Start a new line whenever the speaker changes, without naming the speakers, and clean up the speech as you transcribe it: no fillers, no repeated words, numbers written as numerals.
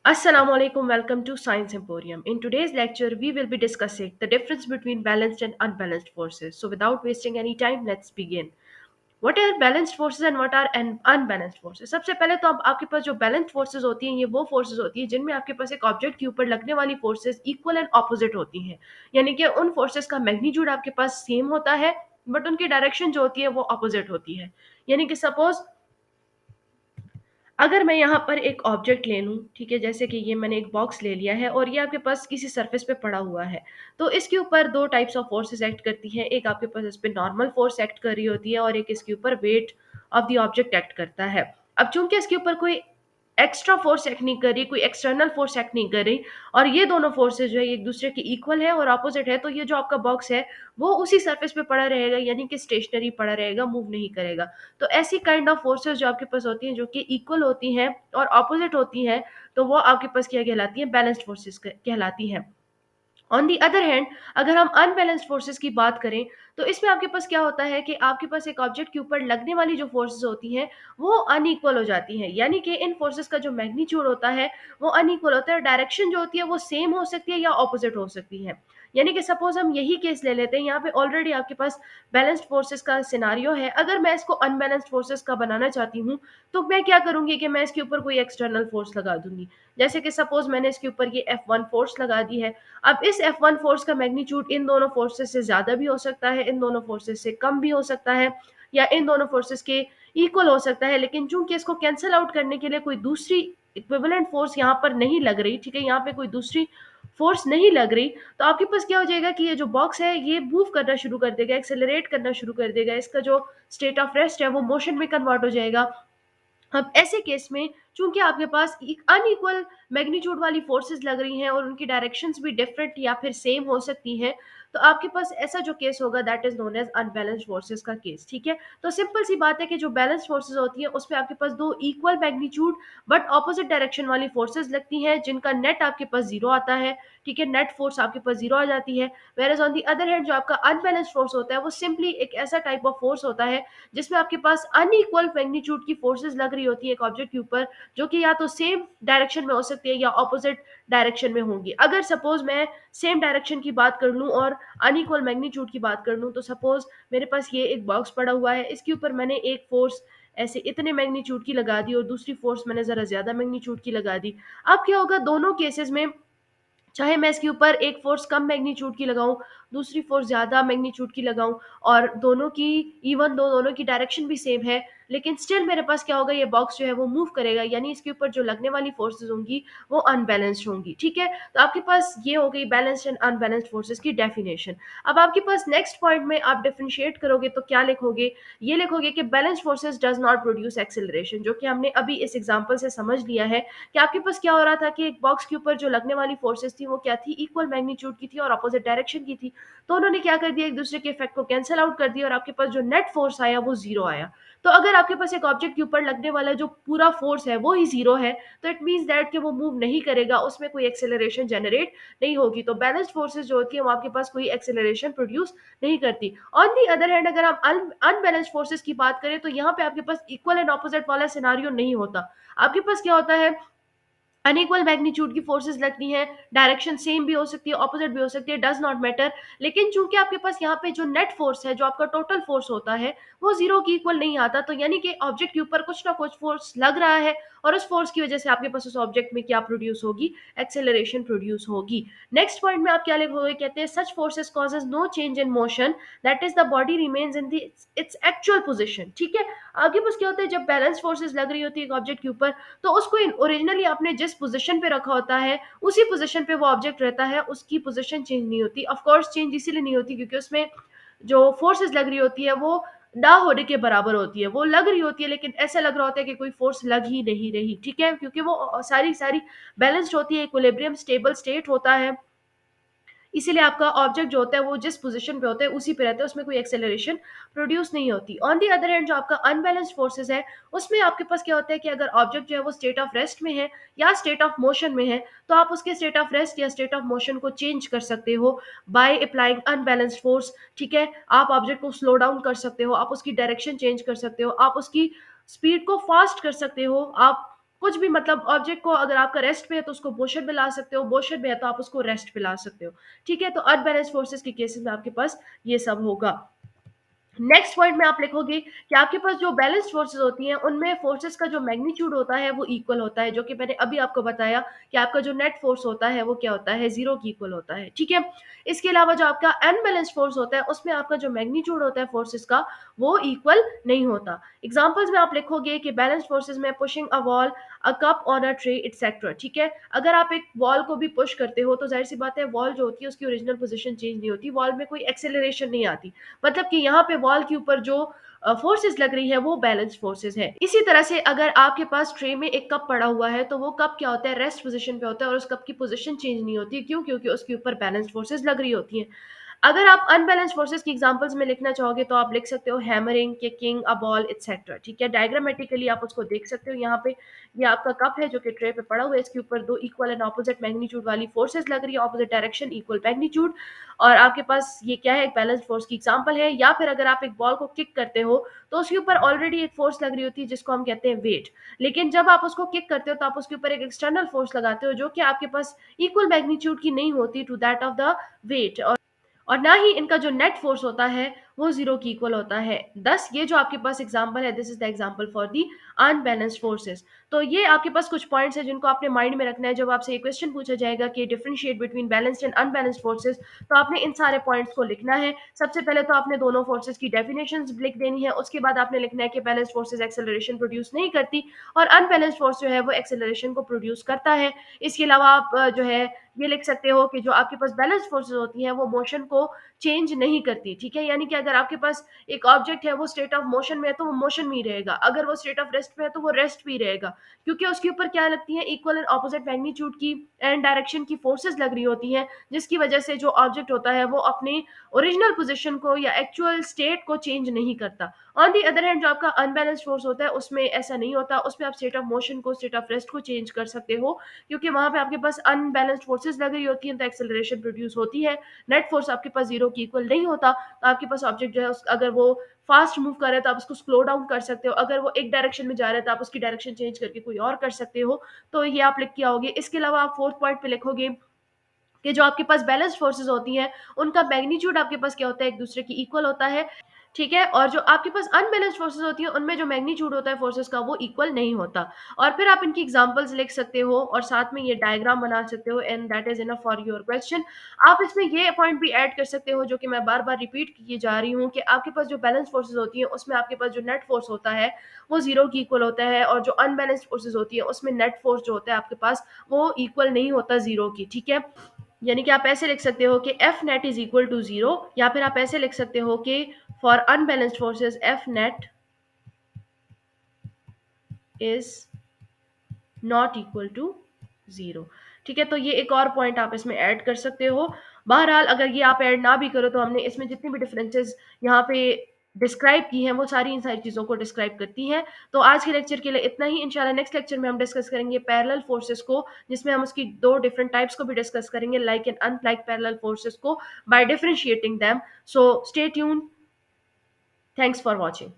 Assalamualaikum, welcome to Science Emporium. In today's lecture, we will be discussing the difference between balanced and unbalanced forces. So, without wasting any time, let's begin. What are balanced forces and what are unbalanced forces? सबसे पहले तो अब आपके पास जो balanced forces होती हैं ये वो फोर्सेज होती हैं जिनमें आपके पास एक ऑब्जेक्ट के ऊपर लगने वाली फोर्सेज इक्वल एंड ऑपोजिट होती हैं। यानी कि उन फोर्सेज का मैग्नीट्यूड आपके पास सेम होता है बट उनकी डायरेक्शन जो होती है वो अपोजिट होती है। यानी कि सपोज अगर मैं यहाँ पर एक ऑब्जेक्ट ले लूँ, ठीक है, जैसे कि ये मैंने एक बॉक्स ले लिया है और ये आपके पास किसी सरफेस पे पड़ा हुआ है। तो इसके ऊपर 2 टाइप्स ऑफ फोर्सेस एक्ट करती हैं। एक आपके पास इस पे नॉर्मल फोर्स एक्ट कर रही होती है और एक इसके ऊपर weight of the object act करता है। अब चूंकि इसके ऊपर कोई एक्स्ट्रा फोर्स एक्ट नहीं कर रही, कोई एक्सटर्नल फोर्स एक्ट नहीं कर रही और ये दोनों फोर्सेस जो है एक दूसरे के इक्वल है और ऑपोजिट है, तो ये जो आपका बॉक्स है वो उसी सरफेस पे पड़ा रहेगा, यानी कि स्टेशनरी पड़ा रहेगा, मूव नहीं करेगा। तो ऐसी काइंड ऑफ फोर्सेस जो आपके पास होती हैं जो कि इक्वल होती हैं और ऑपोजिट होती हैं, तो वो आपके पास क्या कहलाती है? बैलेंस्ड फोर्सेस कहलाती हैं। ऑन दी अदर हैंड, अगर हम अनबैलेंस्ड फोर्सेस की बात करें तो इसमें आपके पास क्या होता है कि आपके पास एक ऑब्जेक्ट के ऊपर लगने वाली जो फोर्सेस होती हैं वो अनइक्वल हो जाती हैं। यानी कि इन फोर्सेस का जो मैग्नीट्यूड होता है वो अनइक्वल होता है। डायरेक्शन जो होती है वो सेम हो सकती है या ऑपोजिट हो सकती है। यानी कि सपोज हम यही केस ले लेते हैं, यहाँ पे ऑलरेडी आपके पास बैलेंस्ड फोर्सेस का सिनारियो है। अगर मैं इसको अनबैलेंस्ड फोर्सेस का बनाना चाहती हूँ तो मैं क्या करूंगी कि मैं इसके ऊपर कोई एक्सटर्नल फोर्स लगा दूंगी। जैसे कि सपोज मैंने इसके ऊपर ये F1 फोर्स लगा दी है। अब इस F1 फोर्स का मैग्नीट्यूड इन दोनों फोर्सेस से ज्यादा भी हो सकता है, इन दोनों फोर्सेस से कम भी हो सकता है, या इन दोनों फोर्सेस के इक्वल हो सकता है। लेकिन चूंकि इसको कैंसिल आउट करने के लिए कोई दूसरी इक्विवेलेंट फोर्स यहाँ पर नहीं लग रही, ठीक है, यहाँ पे कोई दूसरी फोर्स नहीं लग रही, तो आपके पास क्या हो जाएगा कि ये जो बॉक्स है ये मूव करना शुरू कर देगा, एक्सेलरेट करना शुरू कर देगा। इसका जो स्टेट ऑफ रेस्ट है वो मोशन में कन्वर्ट हो जाएगा। अब ऐसे केस में चूंकि आपके पास एक अनइक्वल मैग्नीट्यूड वाली फोर्सेस लग रही हैं और उनकी डायरेक्शंस भी डिफरेंट या फिर सेम हो सकती हैं, तो आपके पास ऐसा जो केस होगा that is known as unbalanced forces का केस। ठीक है, तो सिंपल सी बात है कि जो बैलेंस्ड फोर्सेस होती हैं उसमें आपके पास दो equal magnitude but opposite direction वाली फोर्सेस लगती हैं जिनका नेट आपके पास जीरो आता है। ठीक है, नेट फोर्स आपके पास जीरो आ जाती है। Where on the other hand जो आपका अनबैलेंस्ड फोर्स होता है वो सिंपली एक ऐसा टाइप ऑफ फोर्स होता है जिसमें आपके पास अनइक्वल मैग्नीट्यूड की फोर्सेस लग रही होती है एक ऑब्जेक्ट के ऊपर, जो कि या तो सेम डायरेक्शन में हो सकती है या ऑपोजिट डायरेक्शन में होंगी। अगर सपोज मैं सेम डायरेक्शन की बात कर लूं और अनइक्वल मैग्नीट्यूड की बात कर लूं, तो सपोज मेरे पास ये एक बॉक्स पड़ा हुआ है, इसके ऊपर मैंने एक फोर्स ऐसे इतने मैग्नीट्यूड की लगा दी और दूसरी फोर्स मैंने जरा ज्यादा मैग्नीट्यूड की लगा दी। अब क्या होगा, दोनों केसेस में चाहे मैं इसके ऊपर एक फोर्स कम मैग्नीट्यूड की लगाऊं, दूसरी फोर्स ज्यादा मैग्नीट्यूड की लगाऊं, और दोनों की इवन दो दोनों की डायरेक्शन भी सेम है, लेकिन स्टिल मेरे पास क्या होगा, ये बॉक्स जो है वो मूव करेगा, यानी इसके ऊपर जो लगने वाली फोर्सेस होंगी वो अनबैलेंस्ड होंगी। ठीक है, तो आपके पास ये हो गई बैलेंस्ड एंड अनबैलेंस्ड फोर्सेस की डेफिनेशन। अब आपके पास नेक्स्ट पॉइंट में आप डिफरेंशिएट करोगे तो क्या लिखोगे? ये लिखोगे कि balanced forces does not produce acceleration, जो कि हमने अभी इस एग्जांपल से समझ लिया है कि आपके पास क्या हो रहा था कि एक बॉक्स के ऊपर जो लगने वाली फोर्सेस थी वो क्या थी, इक्वल मैग्नीट्यूड की थी और अपोजिट डायरेक्शन की थी। तो उन्होंने क्या कर दिया, एक दूसरे के इफेक्ट को कैंसिल आउट कर दिया और आपके पास जो नेट फोर्स आया वो जीरो आया। तो अगर आपके पास एक ऑब्जेक्ट के ऊपर लगने वाला जो पूरा फोर्स है वो ही जीरो है, तो इट मींस दैट कि वो मूव नहीं करेगा, उसमें कोई एक्सेलरेशन जनरेट नहीं होगी। तो बैलेंस्ड फोर्सेस जो होती है वो आपके पास कोई एक्सेलरेशन प्रोड्यूस नहीं करती। ऑन दी अदर हैंड अगर हम अनबैलेंस्ड फोर्सेस की बात करें तो यहाँ पे आपके पास इक्वल एंड ऑपोजिट वाला सिनारियो नहीं होता। आपके पास क्या होता है, अनइक्वल मैग्नीट्यूड की फोर्सेस लगती हैं, डायरेक्शन सेम भी हो सकती है, ऑपोजिट भी हो सकती है, डज नॉट मैटर। लेकिन चूंकि आपके पास यहाँ पे जो नेट फोर्स है, जो आपका टोटल फोर्स होता है, वो जीरो की इक्वल नहीं आता, तो यानी कि ऑब्जेक्ट के ऊपर कुछ ना कुछ फोर्स लग रहा है और उस फोर्स की वजह से आपके पास उस ऑब्जेक्ट में क्या प्रोड्यूस होगी, एक्सेलरेशन प्रोड्यूस होगी। नेक्स्ट पॉइंट में आप क्या लिखोगे, कहते हैं such forces causes no change in motion, that is the body remains in its actual position. ठीक है, आगे पास क्या होता है, जब बैलेंस फोर्सेस लग रही होती है एक ऑब्जेक्ट के ऊपर, तो उसको ओरिजिनली आपने जिस पोजीशन पे रखा होता है उसी पोजीशन पे वो ऑब्जेक्ट रहता है, उसकी पोजीशन चेंज नहीं होती। ऑफ कोर्स चेंज इसीलिए नहीं होती क्योंकि उसमें जो फोर्सेस लग रही होती है वो ना होने के बराबर होती है। वो लग रही होती है लेकिन ऐसा लग रहा होता है कि कोई फोर्स लग ही नहीं रही। ठीक है, क्योंकि वो सारी सारी बैलेंस्ड होती है, इक्विलिब्रियम स्टेबल स्टेट होता है, इसीलिए आपका ऑब्जेक्ट जो होता है वो जिस पोजीशन पे होता है उसी पे रहता है, उसमें कोई एक्सेलरेशन प्रोड्यूस नहीं होती। ऑन दी अदर हैंड जो आपका अनबैलेंस्ड फोर्सेस है उसमें आपके पास क्या होता है कि अगर ऑब्जेक्ट जो है वो स्टेट ऑफ रेस्ट में है या स्टेट ऑफ मोशन में है, तो आप उसके स्टेट ऑफ रेस्ट या स्टेट ऑफ मोशन को चेंज कर सकते हो बाय अप्लाइंग अनबैलेंस्ड फोर्स। ठीक है, आप ऑब्जेक्ट को स्लो डाउन कर सकते हो, आप उसकी डायरेक्शन चेंज कर सकते हो, आप उसकी स्पीड को फास्ट कर सकते हो, आप कुछ भी मतलब ऑब्जेक्ट को अगर आपका रेस्ट पे है तो उसको मोशन में ला सकते हो, मोशन में है तो आप उसको रेस्ट पे ला सकते हो। ठीक है, तो अनबैलेंस्ड फोर्सेस के केसेस में आपके पास ये सब होगा। नेक्स्ट पॉइंट में आप लिखोगे कि आपके पास जो बैलेंस्ड फोर्सेस होती हैं उनमें फोर्सेस का जो मैग्नीट्यूड होता है वो इक्वल होता है, जो कि मैंने अभी आपको बताया कि आपका जो नेट फोर्स होता है वो क्या होता है, जीरो की इक्वल होता है। ठीक है, इसके अलावा जो आपका अनबैलेंस्ड फोर्स होता है उसमें आपका जो मैग्नीट्यूड होता है फोर्सेस का वो इक्वल नहीं होता। एग्जांपल्स में आप लिखोगे कि बैलेंस्ड फोर्सेस में pushing a wall, a cup on a tray etcetera. ठीक है, अगर आप एक वॉल को भी पुश करते हो तो जाहिर सी बात है वॉल जो होती है उसकी ओरिजिनल पोजीशन चेंज नहीं होती, वॉल में कोई एक्सेलरेशन नहीं आती, मतलब कि यहाँ पे वॉल के ऊपर जो फोर्सेस लग रही है वो बैलेंस फोर्सेस है। इसी तरह से अगर आपके पास ट्रे में एक कप पड़ा हुआ है तो वो कप क्या होता है, रेस्ट पोजीशन पे होता है और उस कप की पोजीशन चेंज नहीं होती। क्यों? क्योंकि उसके ऊपर बैलेंस फोर्सेस लग रही होती हैं। अगर आप अनबैलेंस फोर्सेस की एग्जांपल्स में लिखना चाहोगे तो आप लिख सकते हो hammering, kicking a ball etcetera. ठीक है, डायग्रामेटिकली आप उसको देख सकते हो। यहाँ पे ये आपका कप है जो कि ट्रे पे पड़ा हुआ है, इसके ऊपर दो इक्वल एंड ऑपोजिट मैग्नीट्यूड वाली फोर्सेस लग रही है, ऑपोजिट डायरेक्शन इक्वल मैग्नीट्यूड, और आपके पास ये क्या है, एक बैलेंस फोर्स की एग्जांपल है। या फिर अगर आप एक बॉल को किक करते हो तो उसके ऊपर ऑलरेडी एक फोर्स लग रही होती है जिसको हम कहते हैं वेट, लेकिन जब आप उसको किक करते हो तो आप उसके ऊपर एक एक्सटर्नल फोर्स लगाते हो जो कि आपके पास इक्वल मैग्नीट्यूड की नहीं होती to that of the weight, और ना ही इनका जो नेट फोर्स होता है वो जीरो की इक्वल होता है। दस ये जो आपके पास एग्जांपल है, this is the example for the unbalanced forces. तो ये आपके पास कुछ पॉइंट्स हैं जिनको आपने माइंड में रखना है जब आपसे ये क्वेश्चन पूछा जाएगा कि differentiate between balanced and unbalanced forces, तो आपने इन सारे पॉइंट्स को लिखना है। सबसे पहले तो आपने दोनों फोर्सेस की डेफिनेशंस लिख देनी है, उसके बाद आपने लिखना है कि बैलेंस्ड फोर्सेस एक्सेलरेशन प्रोड्यूस नहीं करती और अनबैलेंस्ड फोर्स जो है वो एक्सेलरेशन को प्रोड्यूस करता है। इसके अलावा आप जो है ये लिख सकते हो कि जो आपके पास बैलेंस्ड फोर्सेस होती हैं वो मोशन को चेंज नहीं करती। ठीक है, यानी कि अगर आपके पास एक ऑब्जेक्ट है वो स्टेट ऑफ मोशन में है तो वो मोशन में ही रहेगा, अगर वो स्टेट ऑफ रेस्ट में है तो वो रेस्ट में ही रहेगा, क्योंकि उसके ऊपर क्या लगती है, इक्वल एंड ऑपोजिट मैग्नीट्यूड की एंड डायरेक्शन की फोर्सेस लग रही होती हैं, जिसकी वजह से जो ऑब्जेक्ट होता है वो अपने ओरिजिनल पोजिशन को या एक्चुअल स्टेट को चेंज नहीं करता। ऑन दी अदर हैंड जो आपका अनबैलेंस्ड फोर्स होता है उसमें ऐसा नहीं होता, उसमें आप स्टेट ऑफ मोशन को स्टेट ऑफ रेस्ट को चेंज कर सकते हो, क्योंकि वहां पे आपके पास अनबैलेंस्ड फोर्सेस लग रही होती हैं तो एक्सेलरेशन प्रोड्यूस होती है। नेट फोर्स आपके पास जीरो की इक्वल नहीं होता, तो आपके पास ऑब्जेक्ट जो है अगर वो फास्ट मूव कर रहा है तो आप उसको स्लो डाउन कर सकते हो, अगर वो एक डायरेक्शन में जा रहा है तो आप उसकी डायरेक्शन चेंज करके कोई और कर सकते हो। तो ये आप लिख के आओगे। इसके अलावा आप फोर्थ पॉइंट पे लिखोगे कि जो आपके पास बैलेंस फोर्सेस होती हैं उनका मैग्नीट्यूड आपके पास क्या होता है, एक दूसरे की इक्वल होता है। ठीक है, और जो आपके पास अनबैलेंस्ड फोर्सेस होती हैं उनमें जो मैग्नीट्यूड होता है फोर्सेस का वो इक्वल नहीं होता। और फिर आप इनकी एग्जांपल्स लिख सकते हो और साथ में ये डायग्राम बना सकते हो, and that is enough for your question. आप इसमें ये पॉइंट भी ऐड कर सकते हो जो कि मैं बार बार रिपीट किए जा रही हूँ, कि आपके पास जो बैलेंस फोर्सेस होती हैं उसमें आपके पास जो नेट फोर्स होता है वो जीरो की इक्वल होता है, और जो अनबैलेंस्ड फोर्सेस होती है उसमें नेट फोर्स जो होता है आपके पास वो इक्वल नहीं होता जीरो की। ठीक है, यानी कि आप ऐसे लिख सकते हो कि F net is equal to zero, या फिर आप ऐसे लिख सकते हो कि for unbalanced forces F net is not equal to zero. ठीक है, तो ये एक और पॉइंट आप इसमें ऐड कर सकते हो। बहरहाल अगर ये आप ऐड ना भी करो तो हमने इसमें जितनी भी डिफरेंसेस यहाँ पे डिस्क्राइब की हैं वो सारी इन सारी चीज़ों को डिस्क्राइब करती हैं। तो आज के लेक्चर के लिए इतना ही। इंशाल्लाह नेक्स्ट लेक्चर में हम डिस्कस करेंगे पैरेलल फोर्सेस को, जिसमें हम उसकी दो डिफरेंट टाइप्स को भी डिस्कस करेंगे, like and unlike parallel forces को, by differentiating them. So stay tune. Thanks for watching.